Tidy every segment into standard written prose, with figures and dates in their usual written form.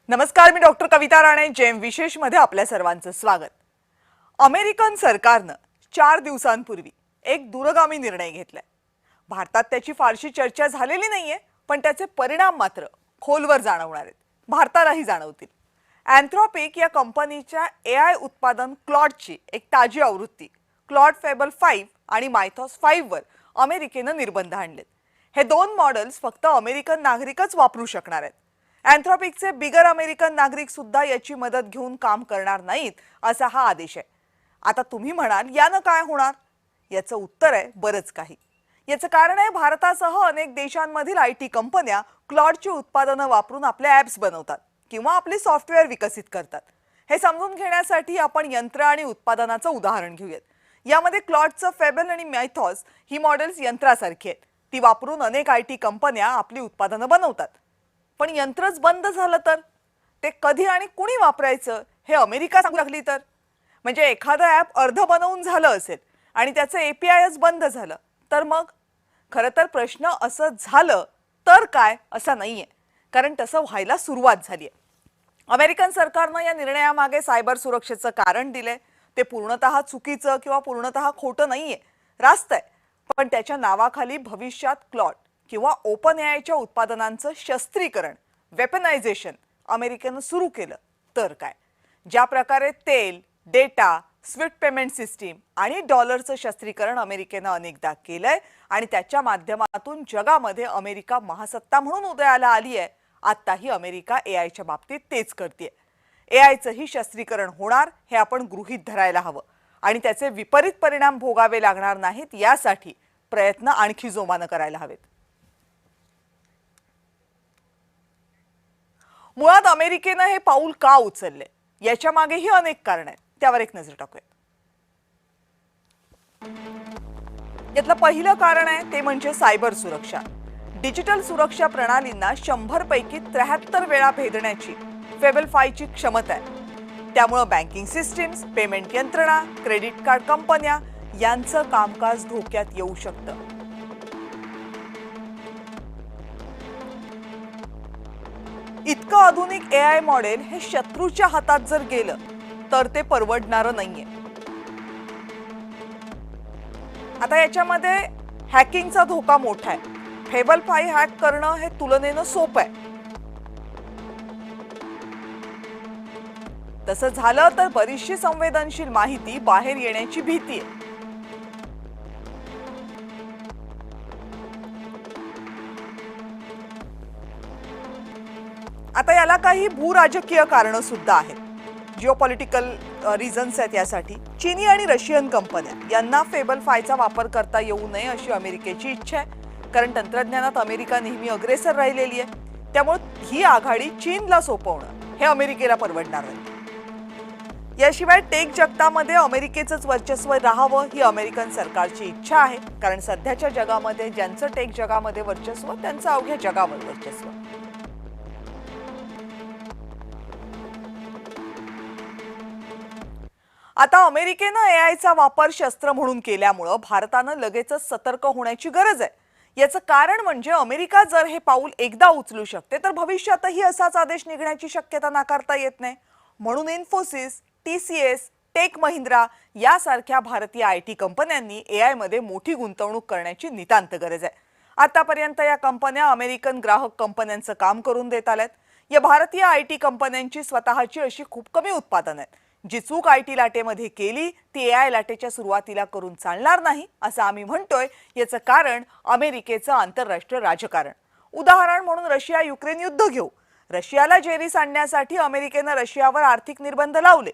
नमस्कार, मी डॉक्टर कविता राणे. जेम विशेष मध्ये आपल्या सर्वांचं स्वागत. अमेरिकन सरकारनं 4 दिवसांपूर्वी एक दूरगामी निर्णय घेतलाय. भारतात त्याची फारशी चर्चा झालेली नाहीये, पण त्याचे परिणाम मात्र खोलवर जाणवणार आहेत. भारतालाही जाणवतील. अँथ्रोपिक या कंपनीच्या एआय उत्पादन क्लॉडची एक ताजी आवृत्ती क्लॉड फेबल 5 आणि मायथॉस 5 वर अमेरिकेनं निर्बंध आणलेत. हे दोन मॉडेल्स फक्त अमेरिकन नागरिकच वापरू शकणार आहेत. अँथ्रोपिकचे बिगर अमेरिकन नागरिक सुद्धा याची मदत घेऊन काम करणार नाहीत, असा हा आदेश आहे. आता तुम्ही म्हणाल, यानं काय होणार? याचं उत्तर आहे बरंच काही. याचं कारण आहे, भारतासह अनेक देशांमधील आयटी कंपन्या क्लॉडची उत्पादनं वापरून आपले ॲप्स बनवतात किंवा आपले सॉफ्टवेअर विकसित करतात. हे समजून घेण्यासाठी आपण यंत्र आणि उत्पादनाचं उदाहरण घेऊयात. यामध्ये क्लॉडचं फेबल आणि मायथॉस ही मॉडेल्स यंत्रासारखी आहेत. ती वापरून अनेक आयटी कंपन्या आपली उत्पादनं बनवतात. पण यंत्रच बंद झालं तर ते कधी आणि कुणी वापरायचं हे अमेरिका सांगू लागली तर? म्हणजे एखादं ॲप अर्ध बनवून झालं असेल आणि त्याचं एपीआयच बंद झालं तर मग? खरं तर प्रश्न असं झालं तर काय असा नाहीये, कारण तसं व्हायला सुरुवात झाली आहे. अमेरिकन सरकारनं या निर्णयामागे सायबर सुरक्षेचं कारण दिलंय. ते पूर्णतः चुकीचं किंवा पूर्णतः खोटं नाहीये, रास्त आहे. पण त्याच्या नावाखाली भविष्यात क्लॉड किंवा ओपन एआयच्या उत्पादनांचं शस्त्रीकरण, वेपनायझेशन अमेरिकेनं सुरू केलं तर काय? ज्या प्रकारे तेल, डेटा, स्विफ्ट पेमेंट सिस्टीम आणि डॉलरचं शस्त्रीकरण अमेरिकेनं अनेकदा केलंय आणि त्याच्या माध्यमातून जगामध्ये अमेरिका महासत्ता म्हणून उदयाला आली आहे, आत्ताही अमेरिका एआयच्या बाबतीत तेच करते. एआयचंही शस्त्रीकरण होणार हे आपण गृहीत धरायला हवं आणि त्याचे विपरीत परिणाम भोगावे लागणार नाहीत, यासाठी प्रयत्न आणखी जोमानं करायला हवेत. मुळात अमेरिकेनं हे पाऊल का उचलले, याच्या मागेही अनेक कारण आहेत. त्यावर एक नजर टाकूया. यातलं पहिलं कारण आहे ते म्हणजे सायबर सुरक्षा. डिजिटल सुरक्षा प्रणालींना 100 पैकी 73 वेळा भेदण्याची फेबल 5 ची क्षमता आहे. त्यामुळे बँकिंग सिस्टीम्स, पेमेंट यंत्रणा, क्रेडिट कार्ड कंपन्या यांचं कामकाज धोक्यात येऊ शकतं. इतकं आधुनिक एआय मॉडेल हे शत्रूच्या हातात जर गेलं तर ते परवडणारं नाहीये. आता याच्यामध्ये हॅकिंगचा धोका मोठा आहे. फेबल 5 हॅक करणं हे तुलनेनं सोपं आहे. तसं झालं तर बरीचशी संवेदनशील माहिती बाहेर येण्याची भीती आहे. आता याला काही भूराजकीय कारणं सुद्धा आहेत. जिओपॉलिटिकल रिझन्स आहेत यासाठी. चीनी आणि रशियन कंपन्या यांना फेबल 5 चा वापर करता येऊ नये अशी अमेरिकेची इच्छा आहे, कारण तंत्रज्ञानात अमेरिका नेहमी अग्रेसर राहिलेली आहे. त्यामुळे ही आघाडी चीनला सोपवणं हे अमेरिकेला परवडणार नाही. याशिवाय टेक जगतामध्ये अमेरिकेचंच वर्चस्व राहावं ही अमेरिकन सरकारची इच्छा आहे, कारण सध्याच्या जगामध्ये ज्यांचं टेक जगामध्ये वर्चस्व त्यांचं अवघ्या जगावर वर्चस्व. आता अमेरिकेनं एआयचा वापर शस्त्र म्हणून केल्यामुळं भारतानं लगेचच सतर्क होण्याची गरज आहे. याचं कारण म्हणजे अमेरिका जर हे पाऊल एकदा उचलू शकते तर भविष्यातही असाच आदेश निघण्याची शक्यता नाकारता येत नाही. म्हणून इन्फोसिस, TCS, टेक महिंद्रा यासारख्या भारतीय आयटी कंपन्यांनी एआय मध्ये मोठी गुंतवणूक करण्याची नितांत गरज आहे. आतापर्यंत या कंपन्या अमेरिकन ग्राहक कंपन्यांचं काम करून देत आल्यात. या भारतीय आयटी कंपन्यांची स्वतःची अशी खूप कमी उत्पादनं आहेत. जी चूक आयटी लाटेमध्ये केली ती एआय लाटेच्या सुरुवातीला करून चालणार नाही असं आम्ही म्हणतोय. याचं कारण अमेरिकेचं आंतरराष्ट्रीय राजकारण. उदाहरण म्हणून रशिया युक्रेन युद्ध घेऊ. रशियाला जेरीस आणण्यासाठी अमेरिकेनं रशियावर आर्थिक निर्बंध लावले.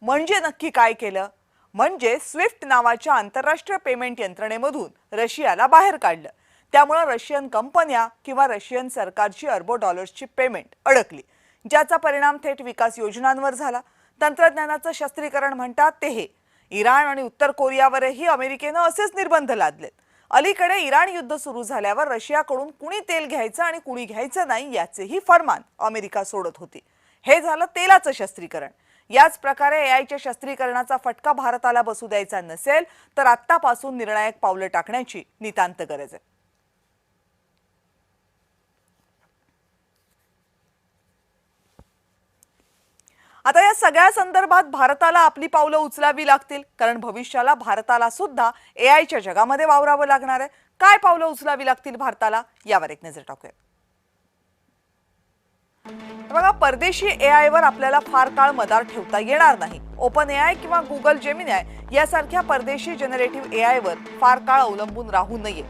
म्हणजे नक्की काय केलं? म्हणजे स्विफ्ट नावाच्या आंतरराष्ट्रीय पेमेंट यंत्रणेमधून रशियाला बाहेर काढलं. त्यामुळे रशियन कंपन्या किंवा रशियन सरकारची अरबो डॉलर्सची पेमेंट अडकली, ज्याचा परिणाम थेट विकास योजनांवर झाला. तंत्रज्ञानाचं शस्त्रीकरण म्हणतात ते हे. इराण आणि उत्तर कोरियावरही अमेरिकेनं असेच निर्बंध लादलेत. अलीकडे इराण युद्ध सुरू झाल्यावर रशियाकडून कुणी तेल घ्यायचं आणि कुणी घ्यायचं नाही याचेही फरमान अमेरिका सोडत होती. हे झालं तेलाचं शस्त्रीकरण. याच प्रकारे एआयच्या शस्त्रीकरणाचा फटका भारताला बसू द्यायचा नसेल तर आत्तापासून निर्णायक पावलं टाकण्याची नितांत गरज आहे. सगळ्या संदर्भात भारताला आपली पावलं उचलावी लागतील, कारण भविष्याला भारताला सुद्धा एआयच्या जगामध्ये वावरावं लागणार आहे. काय पावलं उचलावी लागतील भारताला, यावर एक नजर टाकूया. बघा, परदेशी एआय वर आपल्याला फार काळ मदार ठेवता येणार नाही. ओपन एआय किंवा गुगल जेमिनाय यासारख्या परदेशी जनरेटिव्ह एआय वर फार काळ अवलंबून राहू नये.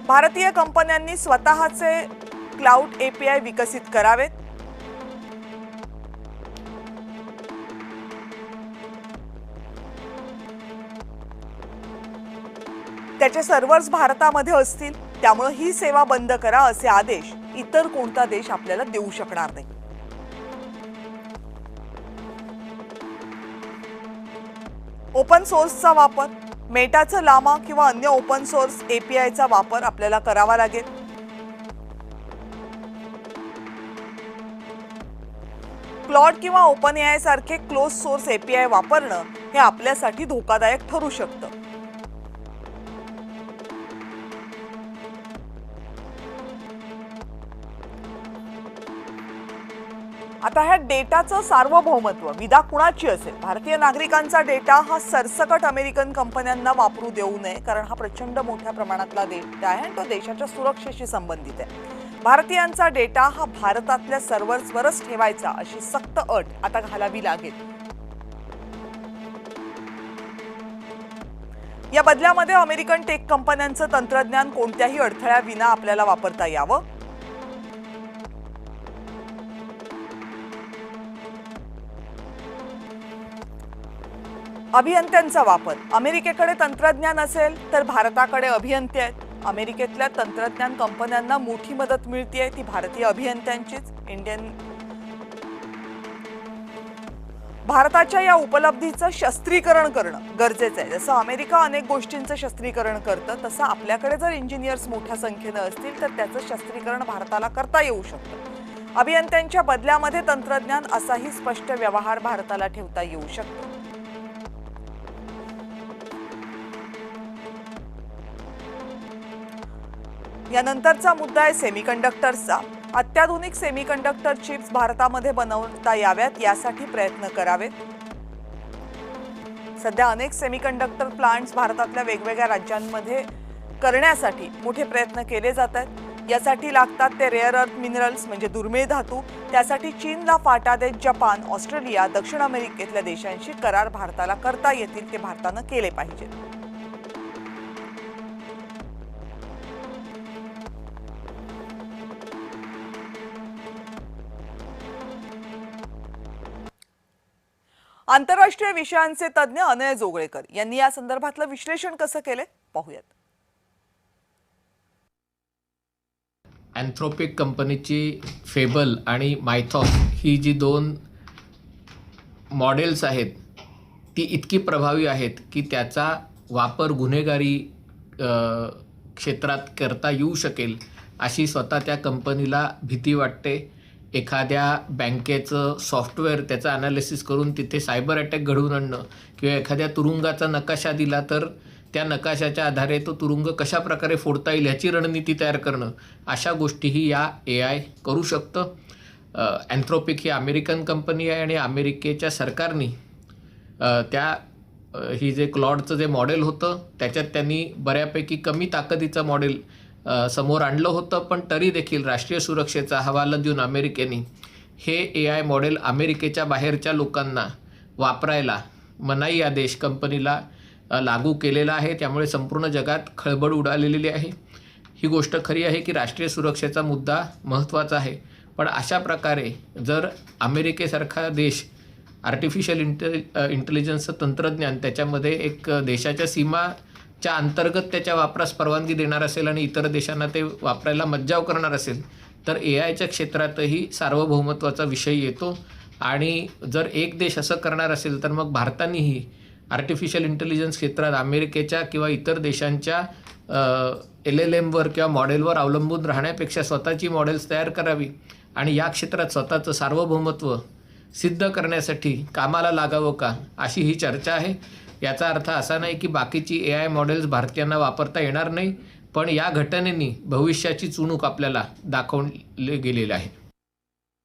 भारतीय कंपन्यांनी स्वतःचे क्लाउड एपीआय विकसित करावेत. त्याचे सर्व्हर्स भारतामध्ये असतील, त्यामुळे ही सेवा बंद करा असे आदेश इतर कोणता देश आपल्याला देऊ शकणार नाही. ओपन सोर्सचा वापर, मेटाचं लामा किंवा अन्य ओपन सोर्स एपीआयचा वापर आपल्याला करावा लागेल. क्लॉड किंवा ओपन एआय सारखे क्लोज सोर्स एपीआय वापरणं हे आपल्यासाठी धोकादायक ठरू शकतं. आता ह्या डेटाचं सार्वभौमत्व विदा कुणाची असेल? भारतीय नागरिकांचा डेटा हा सरसकट अमेरिकन कंपन्यांना वापरू देऊ नये, कारण हा प्रचंड मोठ्या प्रमाणातला डेटा आहे आणि तो देशाच्या सुरक्षेशी संबंधित आहे. भारतीयांचा डेटा हा भारतातल्या सर्व्हर्सवरच ठेवायचा अशी सक्त अट आता घालावी लागेल. या बदल्यामध्ये अमेरिकन टेक कंपन्यांचं तंत्रज्ञान कोणत्याही अडथळ्याविना आपल्याला वापरता यावं. अभियंत्यांचा वापर, अमेरिकेकडे तंत्रज्ञान असेल तर भारताकडे अभियंते आहेत. अमेरिकेतल्या तंत्रज्ञान कंपन्यांना मोठी मदत मिळते ती भारतीय अभियंत्यांचीच. भारताच्या या उपलब्धीचं शस्त्रीकरण करणं गरजेचं आहे. जसं अमेरिका अनेक गोष्टींचं शस्त्रीकरण करतं, तसं आपल्याकडे जर इंजिनियर्स मोठ्या संख्येनं असतील तर त्याचं शस्त्रीकरण भारताला करता येऊ शकतं. अभियंत्यांच्या बदल्यामध्ये तंत्रज्ञान असाही स्पष्ट व्यवहार भारताला ठेवता येऊ शकतो. यानंतरचा मुद्दा आहे सेमीकंडक्टर्सचा. अत्याधुनिक सेमीकंडक्टर चिप्स भारतामध्ये बनवता याव्यात यासाठी प्रयत्न करावेत. सध्या अनेक सेमीकंडक्टर प्लांट्स भारतातल्या वेगवेगळ्या राज्यांमध्ये करण्यासाठी मोठे प्रयत्न केले जात आहेत. यासाठी लागतात ते रेअर अर्थ मिनरल्स म्हणजे दुर्मिळ धातू. त्यासाठी चीनला फाटा देत जपान, ऑस्ट्रेलिया, दक्षिण अमेरिकेतल्या देशांशी करार भारताला करता येतील ते भारतानं केले पाहिजेत. आंतरराष्ट्रीय विषयांचे तज्ज्ञ अनय जोगळेकर यांनी या संदर्भातलं विश्लेषण कसं केले पाहूयात. अँथ्रोपिक कंपनीची फेबल आणि मायथॉस ही जी दोन मॉडेल्स आहेत ती इतकी प्रभावी आहेत की त्याचा वापर गुन्हेगारी क्षेत्रात करता येऊ शकेल अशी स्वतः त्या कंपनीला भीती वाटते. एखाद्या बँकेचं सॉफ्टवेअर त्याचं ॲनालिसिस करून तिथे सायबर अटॅक घडवून आणणं किंवा एखाद्या तुरुंगाचा नकाशा दिला तर त्या नकाशाच्या आधारे तो तुरुंग कशा प्रकारे फोडता येईल ह्याची रणनीती तयार करणं, अशा गोष्टीही या AI करू शकतं. अँथ्रोपिक ही अमेरिकन कंपनी आहे आणि अमेरिकेच्या सरकारने ही जे क्लॉडचं जे मॉडेल होतं त्याच्यात त्यांनी बऱ्यापैकी कमी ताकदीचं मॉडेल समोर आणलं होतं, पण तरी देखील राष्ट्रीय सुरक्षेचा हवाला देऊन अमेरिकेने हे AI मॉडेल अमेरिकेच्या बाहेरच्या लोकांना वापरायला मनाई आदेश कंपनीला लागू केलेला आहे. त्यामुळे संपूर्ण जगात खळबळ उडालेली आहे. ही गोष्ट खरी आहे की राष्ट्रीय सुरक्षेचा मुद्दा महत्त्वाचा आहे, पण अशा प्रकारे जर अमेरिकेसारखा देश आर्टिफिशियल इंटेलिजन्सचं तंत्रज्ञान त्याच्यामध्ये एक देशाच्या सीमाच्या अंतर्गत त्याच्या वापरास परवानगी देणार असेल आणि इतर देशांना ते वापरायला मज्जाव करणार असेल तर AIच्या क्षेत्रातही सार्वभौमत्वाचा विषय येतो. आणि जर एक देश असं करणार असेल तर मग भारतानेही आर्टिफिशियल इंटेलिजन्स क्षेत्रात अमेरिकेच्या किंवा इतर देशांच्या LLMवर किंवा मॉडेलवर अवलंबून राहण्यापेक्षा स्वतःची मॉडेल्स तयार करावी आणि या क्षेत्रात स्वतःचं सार्वभौमत्व सिद्ध करण्यासाठी कामाला लागावं का, अशी ही चर्चा आहे. याचा अर्थ असा नाही की बाकीची AI मॉडेल्स भारतीयांना वापरता येणार नाही, पण या घटनेने भविष्याची चुणूक आपल्याला दाखवली गेलेली आहे.